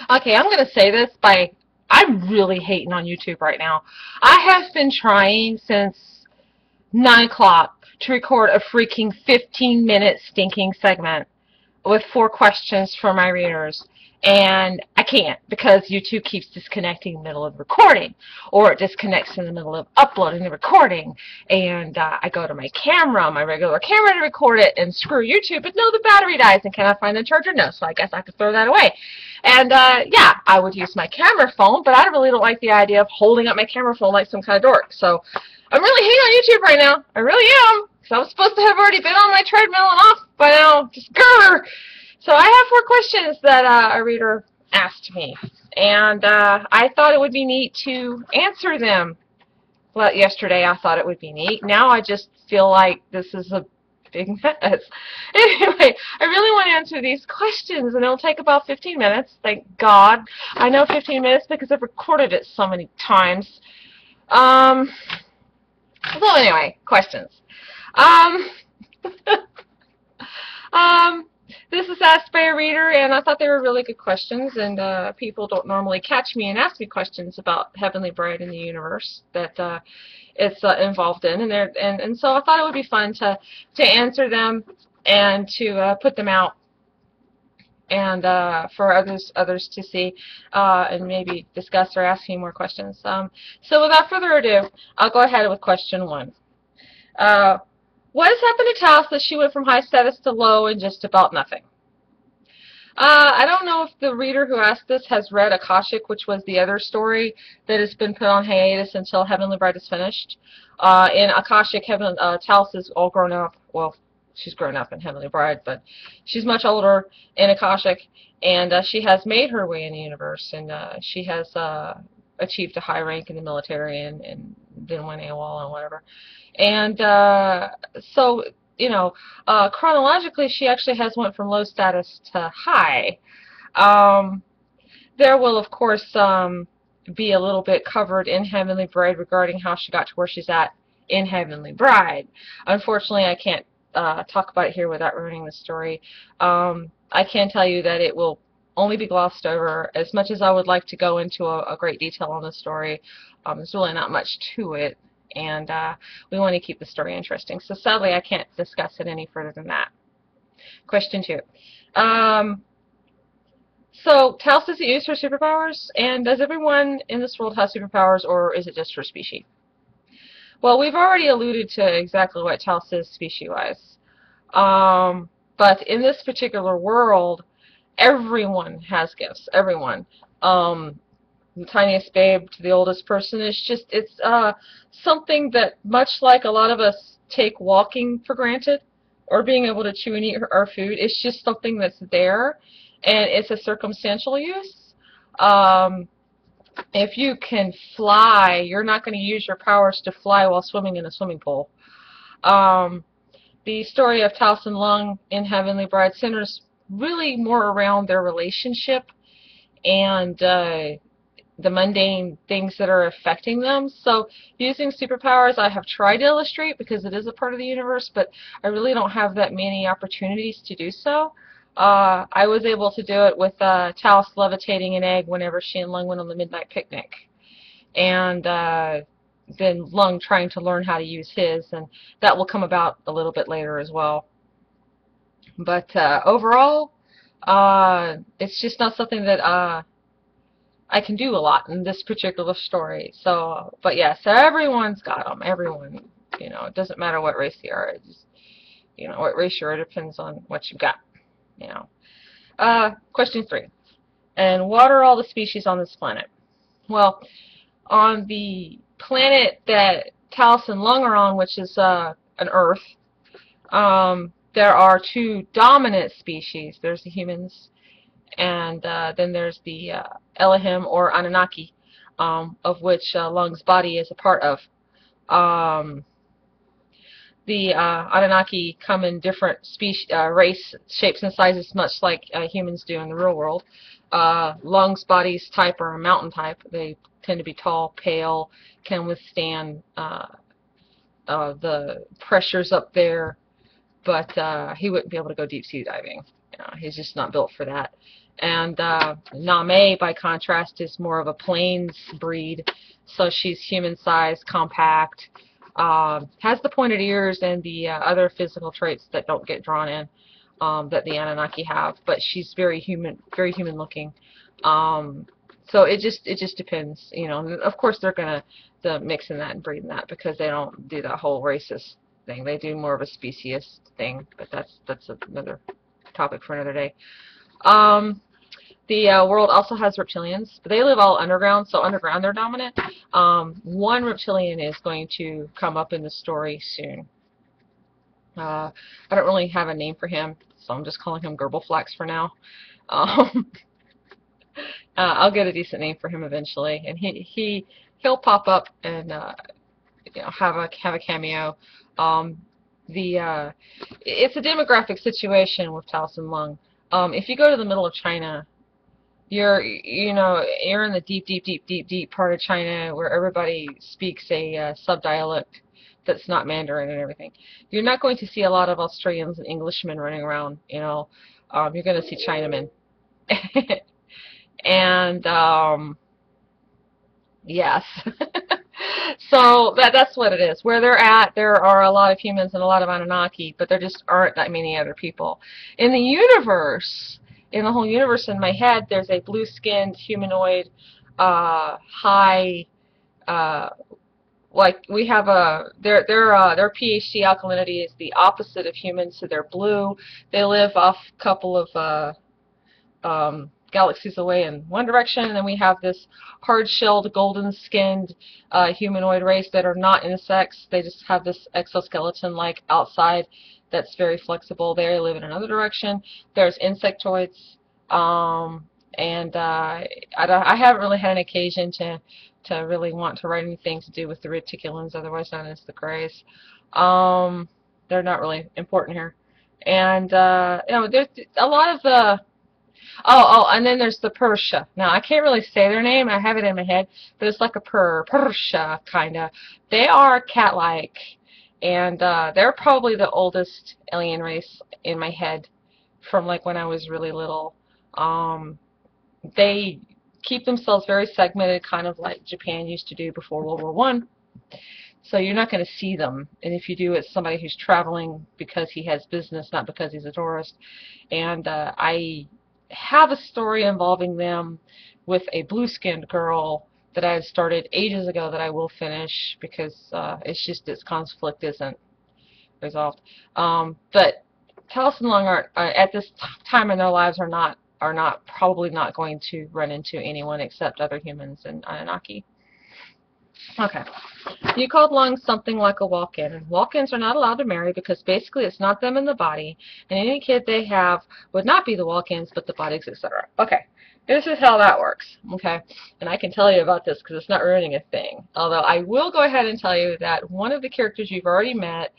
Okay, I'm going to say this by, I'm really hating on YouTube right now. I have been trying since 9 o'clock to record a freaking 15-minute stinking segment with 4 questions for my readers. And I can't because YouTube keeps disconnecting in the middle of the recording, or it disconnects in the middle of uploading the recording. And I go to my camera, my regular camera, to record it, and screw YouTube, but no, the battery dies, and can I find the charger? No, so I guess I could throw that away. And yeah, I would use my camera phone, but I really don't like the idea of holding up my camera phone like some kind of dork. So I'm really hating on YouTube right now. I really am. Because I was supposed to have already been on my treadmill and off by now. Just grrr. So I have 4 questions that a reader asked me, and I thought it would be neat to answer them. Well, yesterday I thought it would be neat. Now I just feel like this is a big mess. Anyway, I really want to answer these questions, and it'll take about 15 minutes. Thank God. I know 15 minutes because I've recorded it so many times. So anyway, questions. This is asked by a reader, and I thought they were really good questions, and people don't normally catch me and ask me questions about Heavenly Bride in the universe that it's involved in, and so I thought it would be fun to answer them and to put them out and for others to see and maybe discuss or ask me more questions. So without further ado, I'll go ahead with question 1. What has happened to Taos that she went from high status to low in just about nothing? I don't know if the reader who asked this has read Akashic, which was the other story that has been put on hiatus until Heavenly Bride is finished. In Akashic, Taos is all grown up. Well, she's grown up in Heavenly Bride, but she's much older in Akashic, and she has made her way in the universe, and she has achieved a high rank in the military and then went AWOL and whatever. And so, you know, chronologically, she actually has went from low status to high. There will, of course, be a little bit covered in Heavenly Bride regarding how she got to where she's at in Heavenly Bride. Unfortunately, I can't talk about it here without ruining the story. I can tell you that it will only be glossed over. As much as I would like to go into a great detail on the story, there's really not much to it. And we want to keep the story interesting. So sadly, I can't discuss it any further than that. Question 2. So, Taos does it use her superpowers? And does everyone in this world have superpowers, or is it just her species? Well, we've already alluded to exactly what Taos is species-wise. But in this particular world, everyone has gifts. Everyone. The tiniest babe to the oldest person. It's something that, much like a lot of us take walking for granted, or being able to chew and eat our food, it's just something that's there, and it's a circumstantial use. If you can fly, you're not going to use your powers to fly while swimming in a swimming pool. The story of Taos and Lung in Heavenly Bride centers really more around their relationship and the mundane things that are affecting them. So using superpowers, I have tried to illustrate because it is a part of the universe, but I really don't have that many opportunities to do so. I was able to do it with Taos levitating an egg whenever she and Lung went on the midnight picnic, and then Lung trying to learn how to use his, and that will come about a little bit later as well. But overall, it's just not something that I can do a lot in this particular story. So, but yes, everyone's got them. Everyone, you know, it doesn't matter what race you are. It just, you know, what race you are depends on what you've got. You know. Question 3. And what are all the species on this planet? Well, on the planet that Taos and Lung are on, which is an Earth, there are 2 dominant species. There's the humans, and then there's the Elohim or Anunnaki, of which Lung's body is a part of. The Anunnaki come in different race shapes and sizes, much like humans do in the real world. Lung's body's type are a mountain type. They tend to be tall, pale, can withstand the pressures up there, but he wouldn't be able to go deep sea diving. You know, he's just not built for that. And Name, by contrast, is more of a plains breed, so she's human-sized, compact, has the pointed ears and the other physical traits that don't get drawn in, that the Anunnaki have, but she's very human looking. So it just depends, you know. And of course, they're gonna mix in that and breed in that, because they don't do that whole racist thing. They do more of a speciesist thing, but that's another topic for another day. The world also has reptilians, but they live all underground, so underground they're dominant. One reptilian is going to come up in the story soon. I don't really have a name for him, so I'm just calling him Gerbleflax for now. I'll get a decent name for him eventually, and he'll pop up and you know, have a cameo. It's a demographic situation with Taos and Lung. If you go to the middle of China, you're in the deep part of China where everybody speaks a subdialect that's not Mandarin and everything. You're not going to see a lot of Australians and Englishmen running around. You know, you're going to see Chinamen. And yes. So that's what it is. Where they're at, there are a lot of humans and a lot of Anunnaki, but there just aren't that many other people. In the universe, in the whole universe in my head, there's a blue-skinned humanoid, high, like we have their pH alkalinity is the opposite of humans, so they're blue. They live off a couple of galaxies away in one direction, and then we have this hard-shelled, golden-skinned humanoid race that are not insects. They just have this exoskeleton-like outside that's very flexible. They live in another direction. There's insectoids, and I haven't really had an occasion to really want to write anything to do with the reticulans, otherwise known as the Greys. They're not really important here. And you know, there's a lot of the and then there's the Persia. Now, I can't really say their name. I have it in my head, but it's like a Persia, kind of. They are cat-like, and they're probably the oldest alien race in my head from, like, when I was really little. They keep themselves very segmented, kind of like Japan used to do before World War I. So you're not going to see them, and if you do, it's somebody who's traveling because he has business, not because he's a tourist. And I have a story involving them with a blue-skinned girl that I had started ages ago that I will finish, because it's just its conflict isn't resolved. But Taos and Lung are at this time in their lives are probably not going to run into anyone except other humans and Anunnaki. Okay. You called Lung something like a walk-in. Walk-ins are not allowed to marry because basically it's not them in the body, and any kid they have would not be the walk-ins but the bodies, etc. Okay. This is how that works. Okay. And I can tell you about this because it's not ruining a thing. Although I will go ahead and tell you that one of the characters you've already met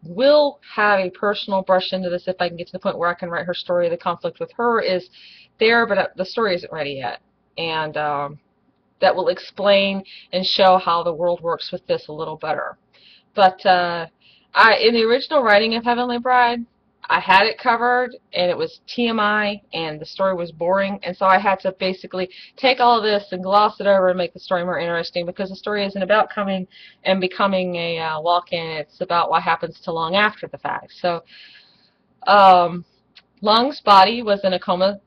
will have a personal brush into this if I can get to the point where I can write her story. The conflict with her is there, but the story isn't ready yet. And that will explain and show how the world works with this a little better. But in the original writing of Heavenly Bride, I had it covered, and it was TMI, and the story was boring, and so I had to basically take all of this and gloss it over and make the story more interesting, because the story isn't about coming and becoming a walk-in. It's about what happens to Lung after the fact. So Lung's body was in a coma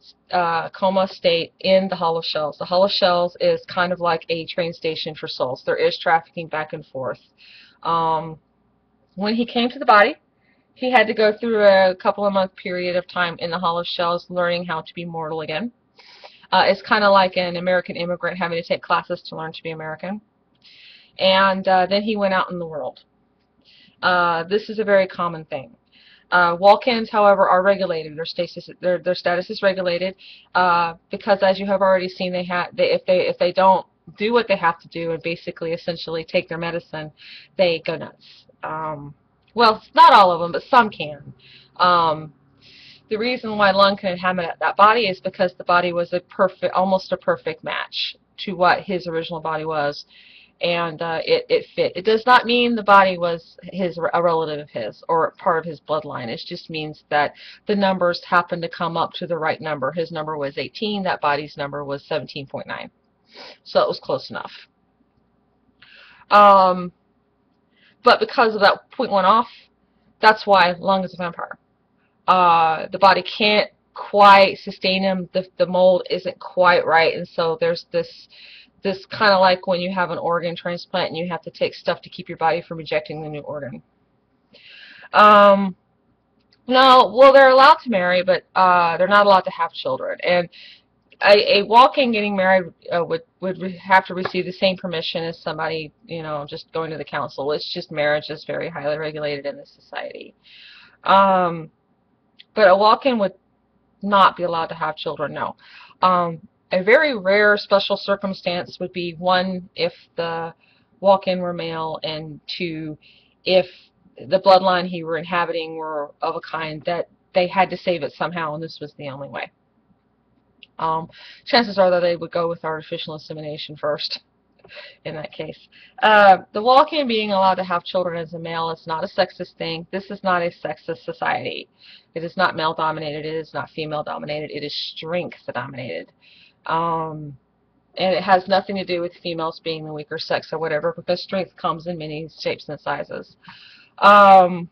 state in the Hollow Shells. The Hollow Shells is kind of like a train station for souls. There is trafficking back and forth. When he came to the body, he had to go through a couple of month period of time in the Hollow Shells learning how to be mortal again. It's kind of like an American immigrant having to take classes to learn to be American. And then he went out in the world. This is a very common thing. Walk-ins, however, are regulated. Their status is regulated because, as you have already seen, if they don't do what they have to do and basically essentially take their medicine, they go nuts. Well, not all of them, but some can. The reason why Lung can inhabit that body is because the body was almost a perfect match to what his original body was. and it fit. It does not mean the body was a relative of his or part of his bloodline. It just means that the numbers happened to come up to the right number. His number was 18. That body's number was 17.9. So it was close enough. But because of that point one off, that's why Lung is a vampire. The body can't quite sustain him. The mold isn't quite right, and so there's this kind of like when you have an organ transplant and you have to take stuff to keep your body from rejecting the new organ. No, well, they're allowed to marry, but they're not allowed to have children. And a walk-in getting married would have to receive the same permission as somebody, you know, just going to the council. It's just marriage is very highly regulated in this society. But a walk-in would not be allowed to have children, no. A very rare special circumstance would be, one, if the walk-in were male, and two, if the bloodline he were inhabiting were of a kind that they had to save it somehow, and this was the only way. Chances are that they would go with artificial insemination first in that case. The walk-in being allowed to have children as a male is not a sexist thing. This is not a sexist society. It is not male-dominated. It is not female-dominated. It is strength-dominated. And it has nothing to do with females being the weaker sex or whatever, because strength comes in many shapes and sizes. The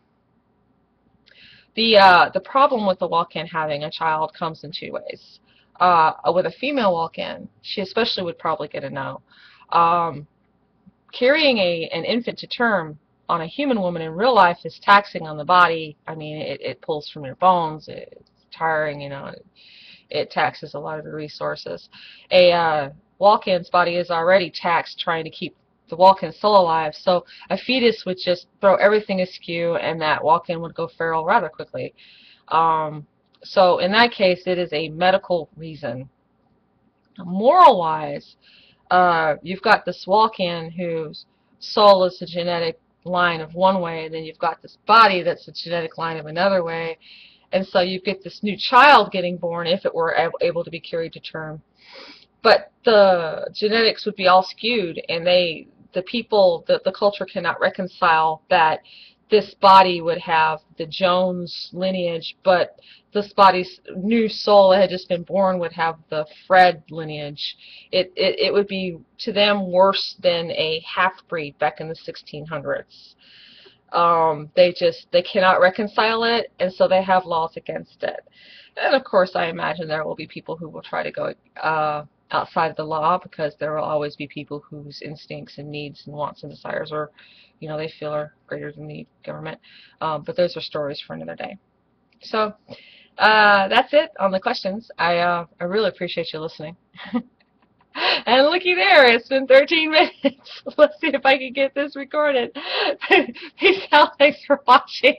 problem with the walk-in having a child comes in two ways. With a female walk-in, she especially would probably get a no. Carrying an infant to term on a human woman in real life is taxing on the body. I mean, it pulls from your bones. It's tiring, you know. It taxes a lot of the resources. A walk-in's body is already taxed trying to keep the walk-in still alive, so a fetus would just throw everything askew, and that walk-in would go feral rather quickly. So in that case, it is a medical reason. Moral-wise, you've got this walk-in whose soul is a genetic line of one way, and then you've got this body that's a genetic line of another way. And so you get this new child getting born if it were able to be carried to term. But the genetics would be all skewed, and the culture cannot reconcile that this body would have the Jones lineage, but this body's new soul that had just been born would have the Fred lineage. It would be, to them, worse than a half-breed back in the 1600s. They cannot reconcile it, and so they have laws against it. And of course, I imagine there will be people who will try to go outside of the law, because there will always be people whose instincts and needs and wants and desires are, you know, they feel are greater than the government. But those are stories for another day. So that's it on the questions. I really appreciate you listening. And looky there, it's been 13 minutes. Let's see if I can get this recorded. Peace out. Thanks for watching.